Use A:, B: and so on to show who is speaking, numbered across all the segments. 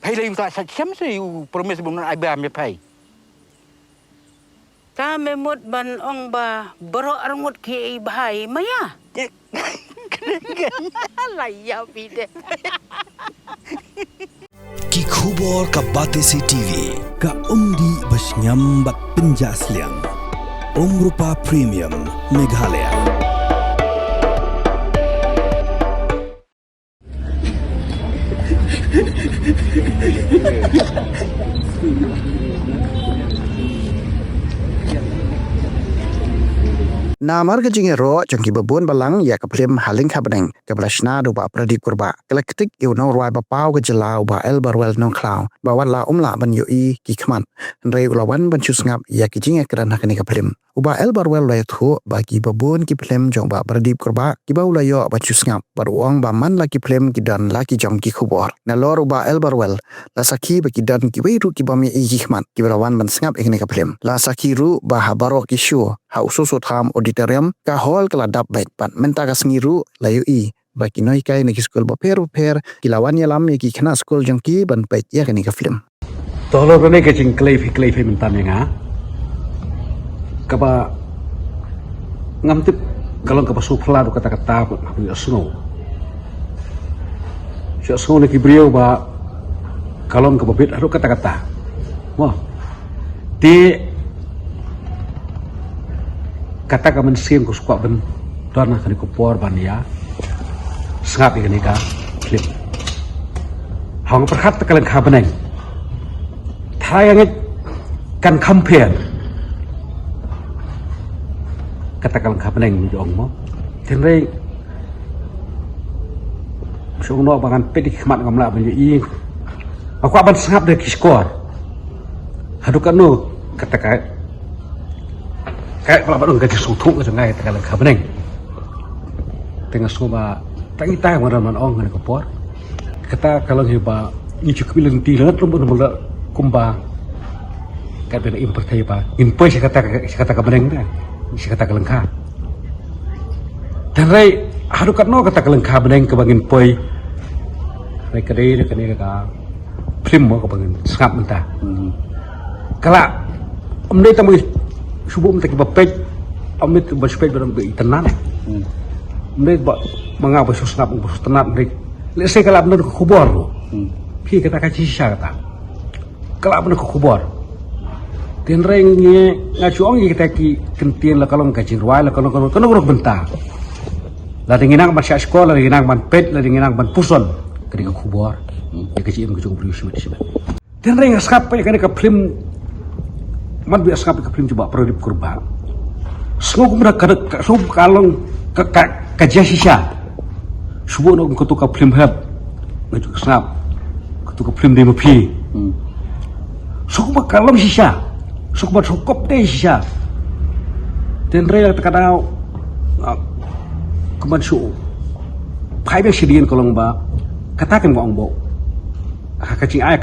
A: Pai le ta sa chem se promise bum ai ba me pai.
B: Ta memut ban ong ba bro arngut ki bahai maya. Laya bide.
C: Ki khubor ka Batesi TV ka umdi bas nyambat penjaslian. Rupa Premium Meghalaya.
D: Namar kejinge ro jangki babun balang ya kaprim haling kabneng keblashna do ba pradi kurba kelektik yu no roi ba pau ke jelau ba el barwel no klau ba wan la umla ban yu I ki khman rei ulawan ban chusngap ya kijinge kran hakani kaprim uba el barwel lai thu ba ki babun ki plem jong ba pradi kurba ki ba ulayo ba chusngap ba ruang ba man la ki plem ki dan la ki jong ki khubor na lor uba el barwel la sakhi ba ki dan ki weiru ki ba mi I ki khman ki balawan ban sngap ikni kaprim la sakhi ru ba habaro ki shu ha ususu tham auditorium ka hall kala dap baik pan menta ka sengiru layu I baki noi kai ni school ba per kilawan ya lam ki khna school jangki ban pait ya kani ka film
E: tolo rene ke jing klei fi mentam nga ka ba ngam tip kalong ka basu phla do kata-kata ba bi asno so ne ki brio ba kalong ka babit aro kata-kata wah ti kata ka mensim ko squat ben dona kani ko por ban ya sngap ikani ka clip hang perhat kalen kha beneng thayang kan compare kata kalen kha beneng jong mo tenre so no bangan pedik khmat ngamla ben I aku ban sngap de kiskor hadukan no kata ka kayak kalau baru gaji sutu ke sungai tegalan kabeneng tengah soba tangi tay man ong kan kopor kata kalau hiba ni cukup bilang tilat rumput mula kumba kata na impertai ba impoi saya kata kabeneng dah saya kata kalengka dan rai haru katno kata kalengka beneng ke bangin poi rai kadai ka prim mo ke bangin sangap mentah kala umdai tamu subum tak bapet amit baspet barang be tenan mereka ba mga basus ngap basus tenan mereka lese kala benar ko kubor pi kata kaci sisa kata kala benar ko kubor ten reng ni ngacuong kita ki kentien la kalong kaci ruai la kalong benta la dinginang ban sekolah la dinginang ban pet la dinginang ban puson kadi ko kubor ya kaci im kujung berius sibat ten reng skap pa kani ka film man biasa kami keprim coba produk kurba semua kemudian kadang sub kalong kajian sisa subuh nak ketuk keprim hab ngajuk snap ketuk keprim di mepi suku kalong sisa suku sokop deh sisa dan rela terkadang kemudian su pai bersedian kalong ba katakan ba ongbo kacing ayah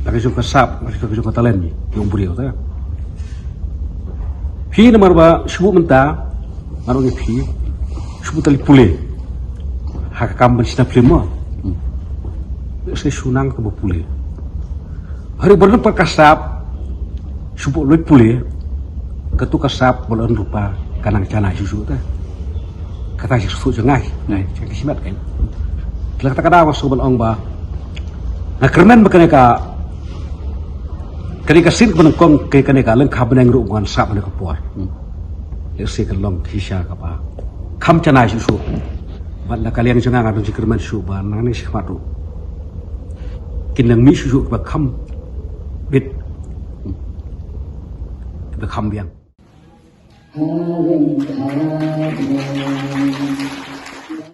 E: lagi jumpa sap lagi jumpa talen ni yang buriau tu Hi nomor ba subuh menta maru ngi subuh tali pule hak kam sina primo se sunang ke pule hari berna perkasap subuh loy pule ketu kasap bolon rupa kanang cana susu ta kata susu jengai nai cak simat kan kata kada was sobal ong ba na kernan bakane ka kani kasin penengkong ke kani kaleng kabeneng ruangan sap ne kapor lesi kalong hisya kapa kam cana susu banda kalian jangan ngadon sikirman susu ban nani sikmatu kinang mi susu ba kam bit ba kam biang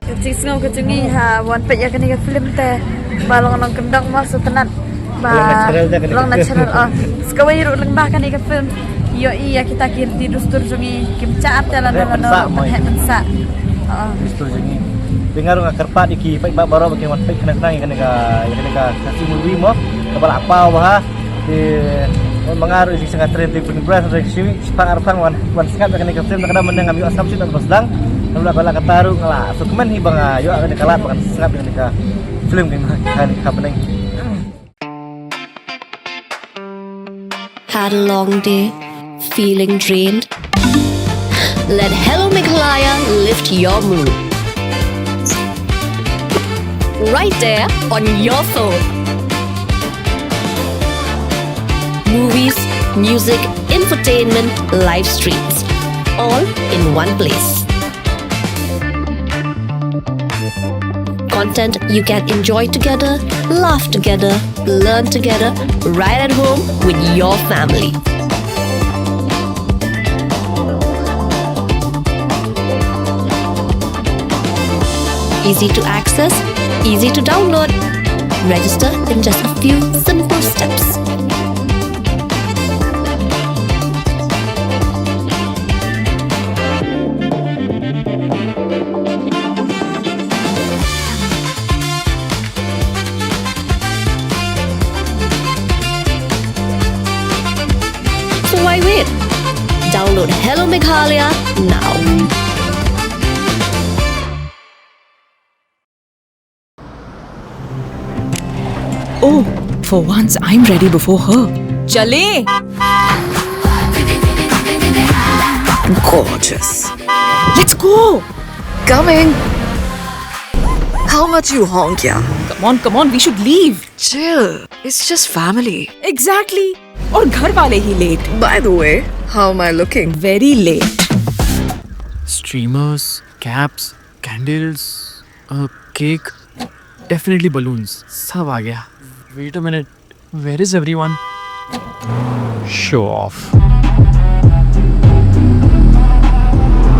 F: Kecing sengau kecengi ha wan pe ya kani ka film te balong nang kendang mas tenat ba long natural sekawai ru leng bahkan ika film yo iya kita kirti dustur jungi kimcaat jalan dalam mensa
G: dustur jungi dengar kerpat iki pai baro bagi wan pai kena kena ka kasih mulwi mo kepala apa wah di mengaruh isi sangat trending penibras reaksi setang artang wan sangat kena ka film kadang menang ambil assumption dan sedang lalu bala kataru ngala so kemen hi bang ayo kena kalat bang sangat kena ka film kan ka peneng
H: Had a long day? Feeling drained? Let Hello Meghalaya lift your mood. Right there on your phone. Movies, music, infotainment, live streams, all in one place. Content you can enjoy together, laugh together, learn together, right at home with your family. Easy to access, easy to download. Register in just a few simple steps. So why wait? Download Hello Meghalaya now.
I: Oh, for once I'm ready before her. Chale! Gorgeous. Let's go!
J: Coming. How much you honk, yeah?
I: Come on, we should leave.
J: Chill. It's just family.
I: Exactly. और घर वाले ही late.
J: By the way, how am I looking?
I: Very late.
K: Streamers, caps, candles, a cake, definitely balloons. सब आ गया. Wait a minute. Where is everyone? Show off.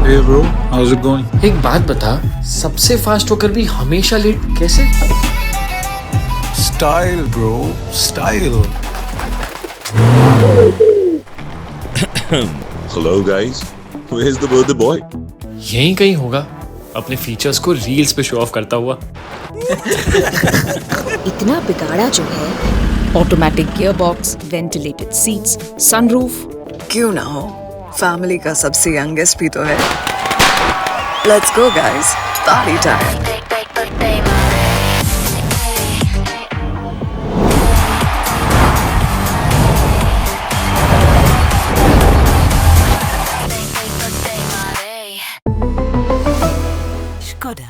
L: Hey bro, how's it going?
K: एक बात बता, सबसे फास्ट होकर भी हमेशा लेट कैसे?
L: Style bro, style.
M: Hello guys, where's the birthday boy?
K: यहीं कहीं होगा, अपने फीचर्स को रील्स पे शो ऑफ करता हुआ.
I: इतना बिगाड़ा जो है. Automatic gearbox, ventilated seats, sunroof.
J: क्यों ना हो? Family का सबसे youngest भी तो है. Let's go guys. Party time.
I: Skoda.